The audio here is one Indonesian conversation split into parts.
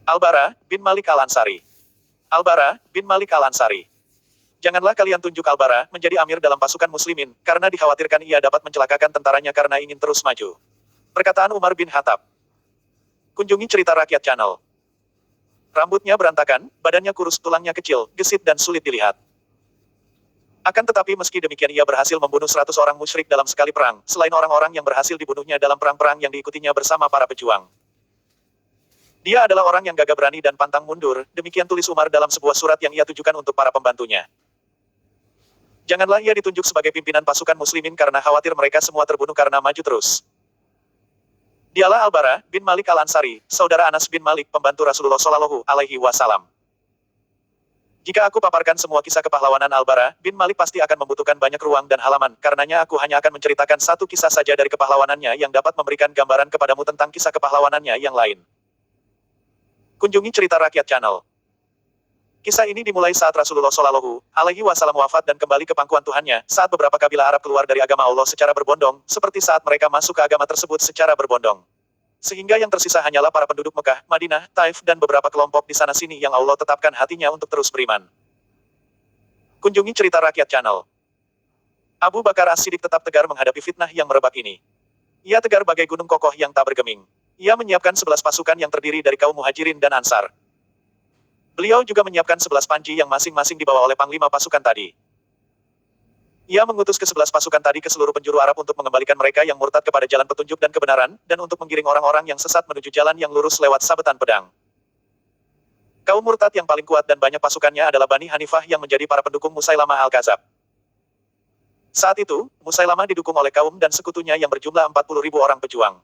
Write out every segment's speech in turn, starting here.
Al-Bara bin Malik Al-Ansari. Al-Bara bin Malik Al-Ansari. Janganlah kalian tunjuk Al-Bara menjadi amir dalam pasukan muslimin, karena dikhawatirkan ia dapat mencelakakan tentaranya karena ingin terus maju. Perkataan Umar bin Khattab. Kunjungi cerita rakyat channel. Rambutnya berantakan, badannya kurus, tulangnya kecil, gesit dan sulit dilihat. Akan tetapi meski demikian ia berhasil membunuh 100 orang musyrik dalam sekali perang, selain orang-orang yang berhasil dibunuhnya dalam perang-perang yang diikutinya bersama para pejuang. Dia adalah orang yang gagah berani dan pantang mundur, demikian tulis Umar dalam sebuah surat yang ia tujukan untuk para pembantunya. Janganlah ia ditunjuk sebagai pimpinan pasukan muslimin karena khawatir mereka semua terbunuh karena maju terus. Dialah Al-Bara bin Malik Al-Ansari, saudara Anas bin Malik, pembantu Rasulullah Shallallahu Alaihi Wasallam. Jika aku paparkan semua kisah kepahlawanan Al-Bara bin Malik pasti akan membutuhkan banyak ruang dan halaman, karenanya aku hanya akan menceritakan satu kisah saja dari kepahlawanannya yang dapat memberikan gambaran kepadamu tentang kisah kepahlawanannya yang lain. Kunjungi cerita rakyat channel. Kisah ini dimulai saat Rasulullah Shallallahu Alaihi Wasallam wafat dan kembali ke pangkuan Tuhannya, saat beberapa kabilah Arab keluar dari agama Allah secara berbondong, seperti saat mereka masuk ke agama tersebut secara berbondong. Sehingga yang tersisa hanyalah para penduduk Mekah, Madinah, Taif dan beberapa kelompok di sana-sini yang Allah tetapkan hatinya untuk terus beriman. Kunjungi cerita rakyat channel. Abu Bakar As-Siddiq tetap tegar menghadapi fitnah yang merebak ini. Ia tegar bagai gunung kokoh yang tak bergeming. Ia menyiapkan 11 pasukan yang terdiri dari kaum Muhajirin dan Ansar. Beliau juga menyiapkan 11 panji yang masing-masing dibawa oleh panglima pasukan tadi. Ia mengutus ke-11 pasukan tadi ke seluruh penjuru Arab untuk mengembalikan mereka yang murtad kepada jalan petunjuk dan kebenaran, dan untuk menggiring orang-orang yang sesat menuju jalan yang lurus lewat sabetan pedang. Kaum murtad yang paling kuat dan banyak pasukannya adalah Bani Hanifah yang menjadi para pendukung Musailamah Al-Kadzab. Saat itu, Musailamah didukung oleh kaum dan sekutunya yang berjumlah 40.000 orang pejuang.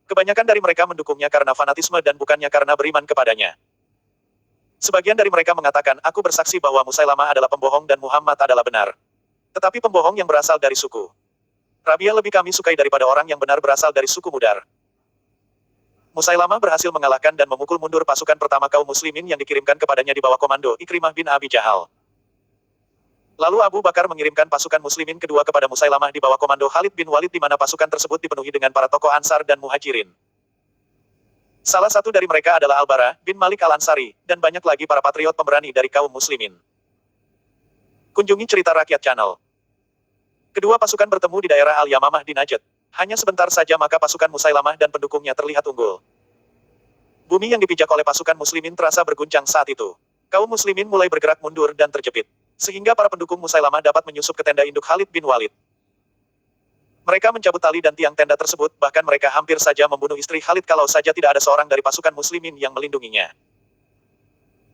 Kebanyakan dari mereka mendukungnya karena fanatisme dan bukannya karena beriman kepadanya. Sebagian dari mereka mengatakan, aku bersaksi bahwa Musailamah adalah pembohong dan Muhammad adalah benar. Tetapi pembohong yang berasal dari suku Rabi'ah lebih kami sukai daripada orang yang benar berasal dari suku Mudar. Musailamah berhasil mengalahkan dan memukul mundur pasukan pertama kaum muslimin yang dikirimkan kepadanya di bawah komando Ikrimah bin Abi Jahal. Lalu Abu Bakar mengirimkan pasukan muslimin kedua kepada Musailamah di bawah komando Khalid bin Walid di mana pasukan tersebut dipenuhi dengan para tokoh Ansar dan Muhajirin. Salah satu dari mereka adalah Al-Bara bin Malik Al-Ansari, dan banyak lagi para patriot pemberani dari kaum muslimin. Kunjungi cerita rakyat channel. Kedua pasukan bertemu di daerah Al-Yamamah di Najd. Hanya sebentar saja maka pasukan Musailamah dan pendukungnya terlihat unggul. Bumi yang dipijak oleh pasukan muslimin terasa berguncang saat itu. Kaum muslimin mulai bergerak mundur dan terjepit. Sehingga para pendukung Musailamah dapat menyusup ke tenda induk Khalid bin Walid. Mereka mencabut tali dan tiang tenda tersebut, bahkan mereka hampir saja membunuh istri Khalid kalau saja tidak ada seorang dari pasukan muslimin yang melindunginya.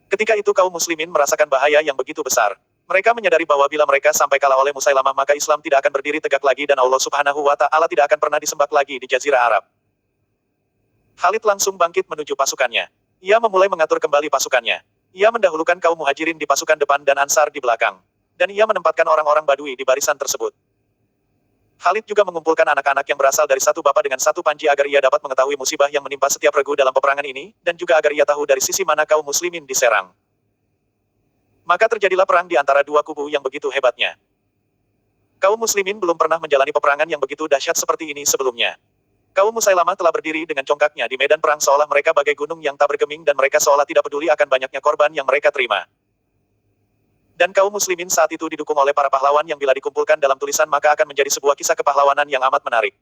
Ketika itu kaum muslimin merasakan bahaya yang begitu besar. Mereka menyadari bahwa bila mereka sampai kalah oleh Musailamah maka Islam tidak akan berdiri tegak lagi dan Allah Subhanahu wa Ta'ala tidak akan pernah disembah lagi di Jazirah Arab. Khalid langsung bangkit menuju pasukannya. Ia memulai mengatur kembali pasukannya. Ia mendahulukan kaum Muhajirin di pasukan depan dan Ansar di belakang. Dan ia menempatkan orang-orang Badui di barisan tersebut. Khalid juga mengumpulkan anak-anak yang berasal dari satu bapak dengan satu panji agar ia dapat mengetahui musibah yang menimpa setiap regu dalam peperangan ini, dan juga agar ia tahu dari sisi mana kaum muslimin diserang. Maka terjadilah perang di antara dua kubu yang begitu hebatnya. Kaum muslimin belum pernah menjalani peperangan yang begitu dahsyat seperti ini sebelumnya. Kaum Musailamah telah berdiri dengan congkaknya di medan perang seolah mereka bagai gunung yang tak bergeming dan mereka seolah tidak peduli akan banyaknya korban yang mereka terima. Dan kaum muslimin saat itu didukung oleh para pahlawan yang bila dikumpulkan dalam tulisan maka akan menjadi sebuah kisah kepahlawanan yang amat menarik.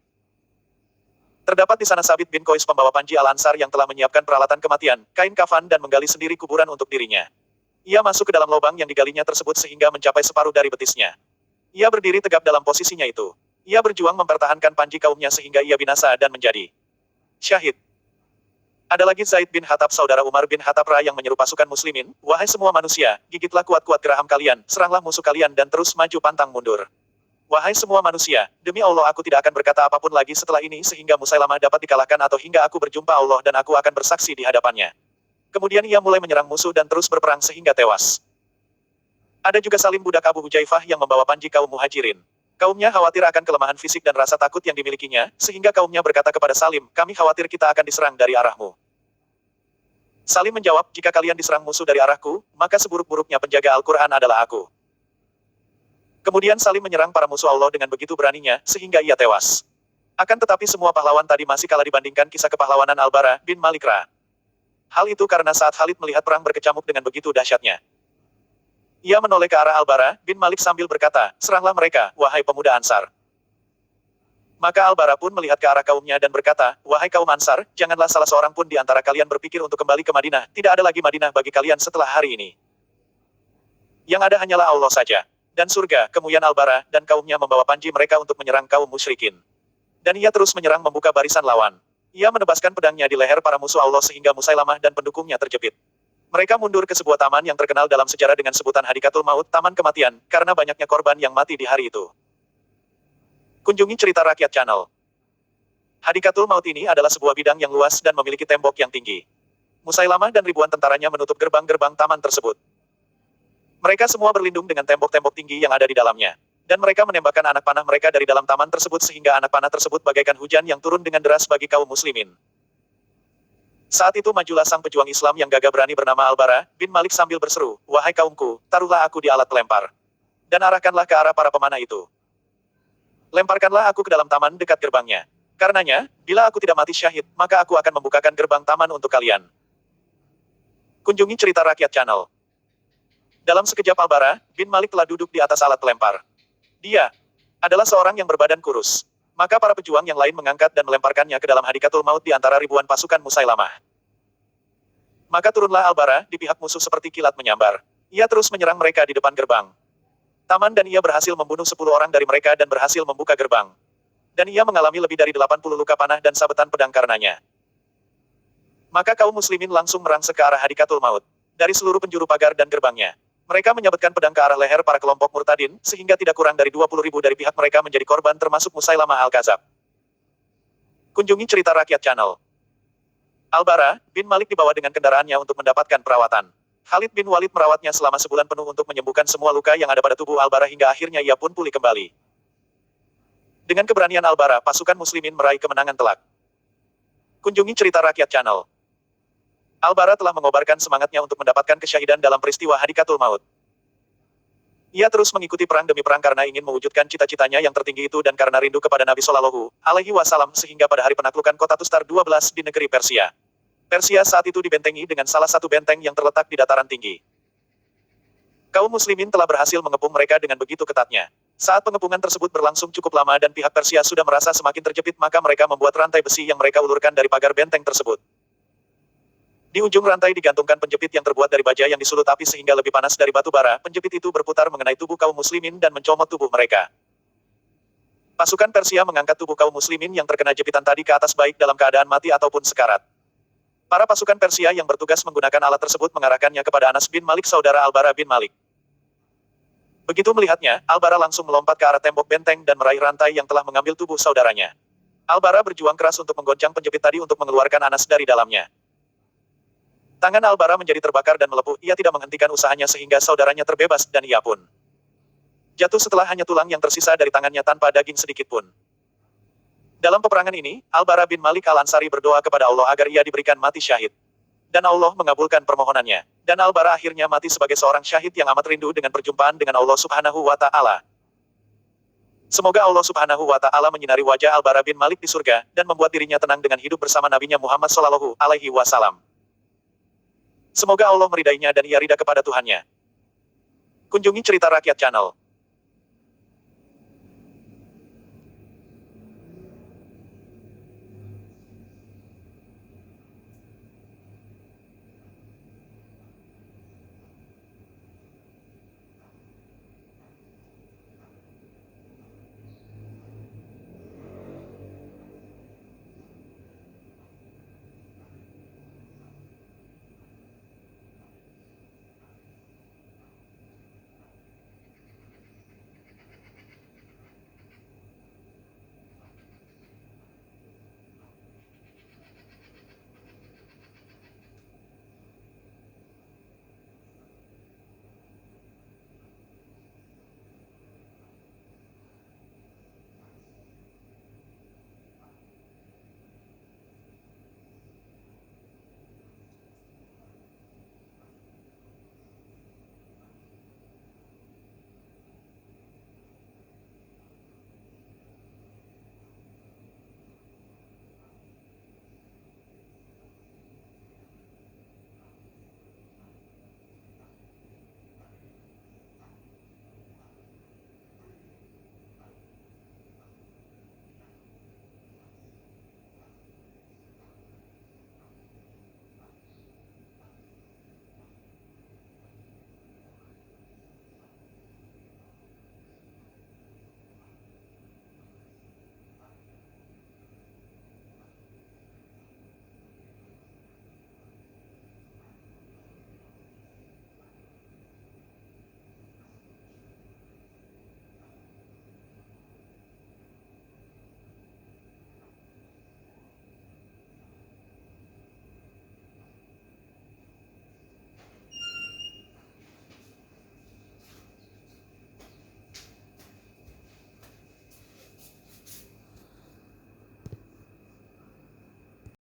Terdapat di sana Sabit bin Qais pembawa panji Al-Ansar yang telah menyiapkan peralatan kematian, kain kafan dan menggali sendiri kuburan untuk dirinya. Ia masuk ke dalam lubang yang digalinya tersebut sehingga mencapai separuh dari betisnya. Ia berdiri tegap dalam posisinya itu. Ia berjuang mempertahankan panji kaumnya sehingga ia binasa dan menjadi syahid. Ada lagi Zaid bin Khattab saudara Umar bin Khattab yang menyeru pasukan muslimin, wahai semua manusia, gigitlah kuat-kuat geraham kalian, seranglah musuh kalian dan terus maju pantang mundur. Wahai semua manusia, demi Allah aku tidak akan berkata apapun lagi setelah ini sehingga Musailamah dapat dikalahkan atau hingga aku berjumpa Allah dan aku akan bersaksi di hadapannya. Kemudian ia mulai menyerang musuh dan terus berperang sehingga tewas. Ada juga Salim budak Abu Hujaifah yang membawa panji kaum Muhajirin. Kaumnya khawatir akan kelemahan fisik dan rasa takut yang dimilikinya, sehingga kaumnya berkata kepada Salim, kami khawatir kita akan diserang dari arahmu. Salim menjawab, jika kalian diserang musuh dari arahku, maka seburuk-buruknya penjaga Al-Quran adalah aku. Kemudian Salim menyerang para musuh Allah dengan begitu beraninya, sehingga ia tewas. Akan tetapi semua pahlawan tadi masih kalah dibandingkan kisah kepahlawanan Al-Bara bin Malik Ra. Hal itu karena saat Khalid melihat perang berkecamuk dengan begitu dahsyatnya. Ia menoleh ke arah Al-Bara bin Malik sambil berkata, seranglah mereka, wahai pemuda Ansar. Maka Al-Bara pun melihat ke arah kaumnya dan berkata, wahai kaum Ansar, janganlah salah seorang pun di antara kalian berpikir untuk kembali ke Madinah, tidak ada lagi Madinah bagi kalian setelah hari ini. Yang ada hanyalah Allah saja. Dan surga, kemudian Al-Bara dan kaumnya membawa panji mereka untuk menyerang kaum musyrikin. Dan ia terus menyerang membuka barisan lawan. Ia menebaskan pedangnya di leher para musuh Allah sehingga Musailamah dan pendukungnya terjepit. Mereka mundur ke sebuah taman yang terkenal dalam sejarah dengan sebutan Hadikatul Maut, Taman Kematian, karena banyaknya korban yang mati di hari itu. Kunjungi Cerita Rakyat Channel. Hadikatul Maut ini adalah sebuah bidang yang luas dan memiliki tembok yang tinggi. Musailamah dan ribuan tentaranya menutup gerbang-gerbang taman tersebut. Mereka semua berlindung dengan tembok-tembok tinggi yang ada di dalamnya. Dan mereka menembakkan anak panah mereka dari dalam taman tersebut sehingga anak panah tersebut bagaikan hujan yang turun dengan deras bagi kaum muslimin. Saat itu majulah sang pejuang Islam yang gagah berani bernama Al-Bara bin Malik sambil berseru, wahai kaumku, taruhlah aku di alat pelempar. Dan arahkanlah ke arah para pemanah itu. Lemparkanlah aku ke dalam taman dekat gerbangnya. Karenanya, bila aku tidak mati syahid, maka aku akan membukakan gerbang taman untuk kalian. Kunjungi Cerita Rakyat Channel. Dalam sekejap Al-Bara bin Malik telah duduk di atas alat pelempar. Dia adalah seorang yang berbadan kurus. Maka para pejuang yang lain mengangkat dan melemparkannya ke dalam Hadikatul Maut di antara ribuan pasukan Musailamah. Maka turunlah Al-Bara di pihak musuh seperti kilat menyambar. Ia terus menyerang mereka di depan gerbang taman dan ia berhasil membunuh 10 orang dari mereka dan berhasil membuka gerbang. Dan ia mengalami lebih dari 80 luka panah dan sabetan pedang karenanya. Maka kaum muslimin langsung merangsek ke arah Hadikatul Maut. Dari seluruh penjuru pagar dan gerbangnya. Mereka menyabetkan pedang ke arah leher para kelompok murtadin, sehingga tidak kurang dari 20.000 dari pihak mereka menjadi korban termasuk Musailamah Al-Kadzab. Kunjungi Cerita Rakyat Channel. Al-Bara bin Malik dibawa dengan kendaraannya untuk mendapatkan perawatan. Khalid bin Walid merawatnya selama sebulan penuh untuk menyembuhkan semua luka yang ada pada tubuh Al-Bara hingga akhirnya ia pun pulih kembali. Dengan keberanian Al-Bara, pasukan muslimin meraih kemenangan telak. Kunjungi Cerita Rakyat Channel. Al-Bara telah mengobarkan semangatnya untuk mendapatkan kesyahidan dalam peristiwa Hadikatul Maut. Ia terus mengikuti perang demi perang karena ingin mewujudkan cita-citanya yang tertinggi itu dan karena rindu kepada Nabi Shallallahu Alaihi Wasallam sehingga pada hari penaklukan kota Tustar 12 di negeri Persia. Persia saat itu dibentengi dengan salah satu benteng yang terletak di dataran tinggi. Kaum muslimin telah berhasil mengepung mereka dengan begitu ketatnya. Saat pengepungan tersebut berlangsung cukup lama dan pihak Persia sudah merasa semakin terjepit maka mereka membuat rantai besi yang mereka ulurkan dari pagar benteng tersebut. Di ujung rantai digantungkan penjepit yang terbuat dari baja yang disulut api sehingga lebih panas dari batu bara, penjepit itu berputar mengenai tubuh kaum muslimin dan mencomot tubuh mereka. Pasukan Persia mengangkat tubuh kaum muslimin yang terkena jepitan tadi ke atas baik dalam keadaan mati ataupun sekarat. Para pasukan Persia yang bertugas menggunakan alat tersebut mengarahkannya kepada Anas bin Malik saudara Al-Bara bin Malik. Begitu melihatnya, Al-Bara langsung melompat ke arah tembok benteng dan meraih rantai yang telah mengambil tubuh saudaranya. Al-Bara berjuang keras untuk menggoncang penjepit tadi untuk mengeluarkan Anas dari dalamnya. Tangan Al-Bara menjadi terbakar dan melepuh, ia tidak menghentikan usahanya sehingga saudaranya terbebas dan ia pun jatuh setelah hanya tulang yang tersisa dari tangannya tanpa daging sedikit pun. Dalam peperangan ini, Al-Bara bin Malik Al-Ansari berdoa kepada Allah agar ia diberikan mati syahid. Dan Allah mengabulkan permohonannya. Dan Al-Bara akhirnya mati sebagai seorang syahid yang amat rindu dengan perjumpaan dengan Allah Subhanahu wa Ta'ala. Semoga Allah Subhanahu wa Ta'ala menyinari wajah Al-Bara bin Malik di surga dan membuat dirinya tenang dengan hidup bersama Nabi-Nya Muhammad Shallallahu Alaihi Wasallam. Semoga Allah meridainya dan ia ridha kepada Tuhannya. Kunjungi Cerita Rakyat Channel.